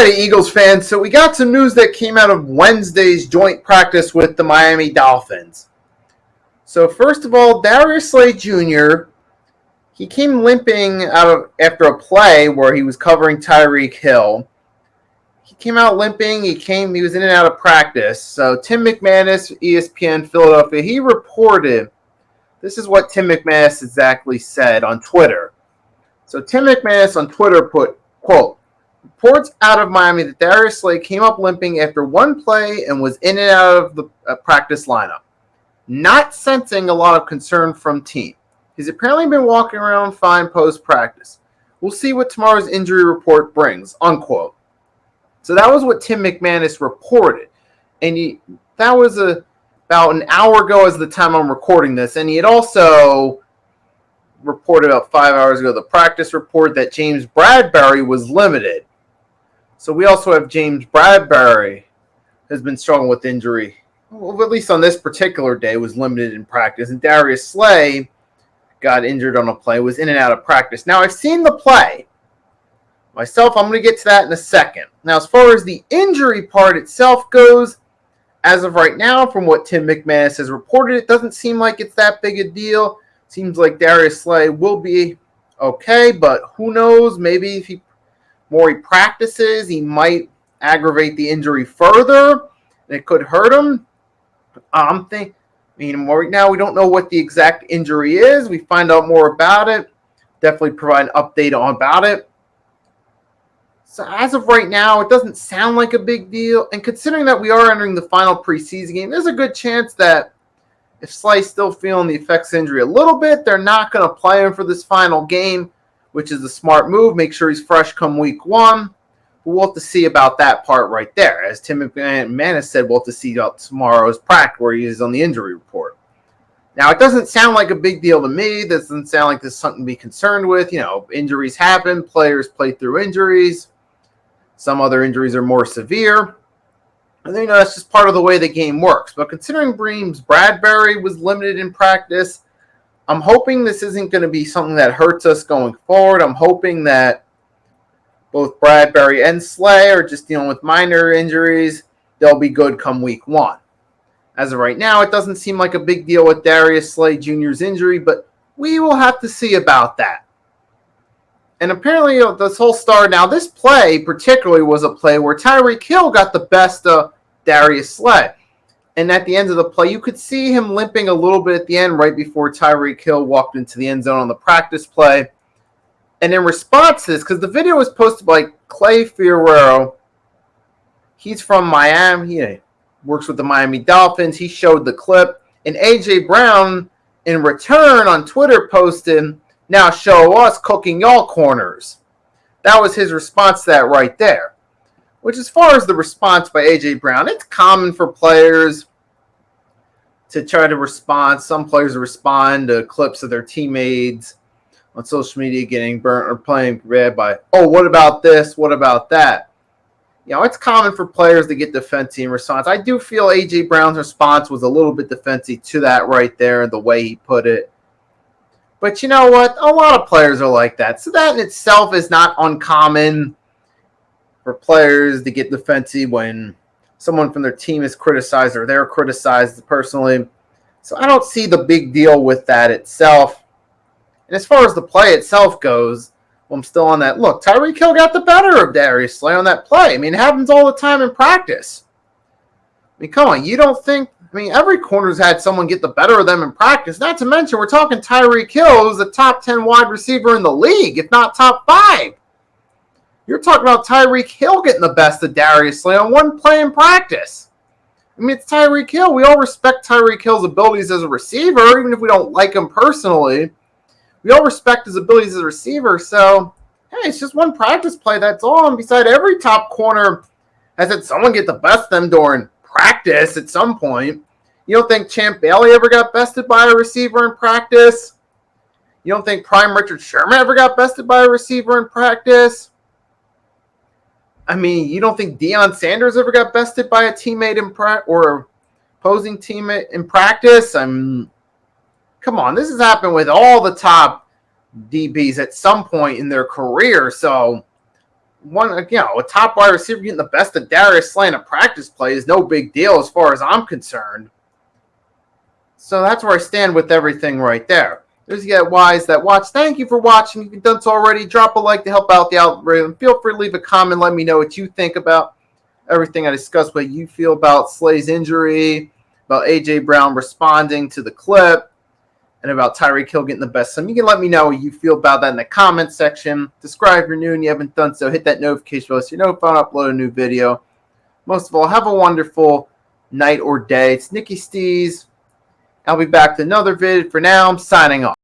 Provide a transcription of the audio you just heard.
Alrighty, Eagles fans. So we got some news that came out of Wednesday's joint practice with the Miami Dolphins. So first of all, Darius Jr., he came limping after a play where he was covering Tyreek Hill. He came out limping. He was in and out of practice. So Tim McManus, ESPN Philadelphia, he reported. This is what Tim McManus exactly said on Twitter. So Tim McManus on Twitter put, quote, reports out of Miami that Darius Slay came up limping after one play and was in and out of the practice lineup. Not sensing a lot of concern from team. He's apparently been walking around fine post-practice. We'll see what tomorrow's injury report brings, unquote. So that was what Tim McManus reported. And that was about an hour ago as the time I'm recording this. And he had also reported about 5 hours ago the practice report that James Bradbury was limited. So we also have James Bradbury has been struggling with injury. Well, at least on this particular day, was limited in practice. And Darius Slay got injured on a play, was in and out of practice. Now, I've seen the play myself. I'm going to get to that in a second. Now, as far as the injury part itself goes, as of right now, from what Tim McManus has reported, it doesn't seem like it's that big a deal. Seems like Darius Slay will be okay, but who knows? Maybe if he practices, he might aggravate the injury further, and it could hurt him. Right now we don't know what the exact injury is. We find out more about it. Definitely provide an update about it. So as of right now, it doesn't sound like a big deal. And considering that we are entering the final preseason game, there's a good chance that if Slay's still feeling the effects of injury a little bit, they're not going to play him for this final game, which is a smart move. Make sure he's fresh come week one. We'll have to see about that part right there. As Tim McManus said, we'll have to see about tomorrow's practice where he is on the injury report. Now, it doesn't sound like a big deal to me. This doesn't sound like this is something to be concerned with. Injuries happen. Players play through injuries. Some other injuries are more severe. And that's just part of the way the game works. But considering James Bradbury was limited in practice, I'm hoping this isn't going to be something that hurts us going forward. I'm hoping that both Bradbury and Slay are just dealing with minor injuries. They'll be good come week one. As of right now, it doesn't seem like a big deal with Darius Slay Jr.'s injury, but we will have to see about that. And apparently, this whole started. Now, this play particularly was a play where Tyreek Hill got the best of Darius Slay. And at the end of the play, you could see him limping a little bit at the end right before Tyreek Hill walked into the end zone on the practice play. And in response to this, because the video was posted by Clay Fierro, he's from Miami. He works with the Miami Dolphins. He showed the clip. And A.J. Brown, in return on Twitter, posted, "Now show us cooking y'all corners." That was his response to that right there. Which, as far as the response by A.J. Brown, it's common for players to try to respond. Some players respond to clips of their teammates on social media getting burnt or playing bad by, oh, what about this? What about that? It's common for players to get defensive in response. I do feel A.J. Brown's response was a little bit defensive to that right there, the way he put it. But you know what? A lot of players are like that. So that in itself is not uncommon for players to get defensive when someone from their team is criticized or they're criticized personally. So I don't see the big deal with that itself. And as far as the play itself goes, I'm still on that. Look, Tyreek Hill got the better of Darius Slay on that play. It happens all the time in practice. Come on, you don't think... every corner's had someone get the better of them in practice. Not to mention, we're talking Tyreek Hill, who's a top 10 wide receiver in the league, if not top 5. You're talking about Tyreek Hill getting the best of Darius Slay on one play in practice. It's Tyreek Hill. We all respect Tyreek Hill's abilities as a receiver, even if we don't like him personally. We all respect his abilities as a receiver, so, hey, it's just one practice play, that's all. And besides, every top corner has had someone get the best of them during practice at some point. You don't think Champ Bailey ever got bested by a receiver in practice? You don't think Prime Richard Sherman ever got bested by a receiver in practice? You don't think Deion Sanders ever got bested by a teammate or opposing teammate in practice? Come on, this has happened with all the top DBs at some point in their career. So a top wide receiver getting the best of Darius Slay in a practice play is no big deal as far as I'm concerned. So that's where I stand with everything right there. Those of you guys that watch, thank you for watching. If you've done so already, drop a like to help out the algorithm. Feel free to leave a comment. Let me know what you think about everything I discussed, what you feel about Slay's injury, about A.J. Brown responding to the clip, and about Tyreek Hill getting the best. So you can let me know what you feel about that in the comment section. Subscribe if you're new and you haven't done so. Hit that notification bell so you know if I upload a new video. Most of all, have a wonderful night or day. It's Nicky Stees. I'll be back to another vid. For now, I'm signing off.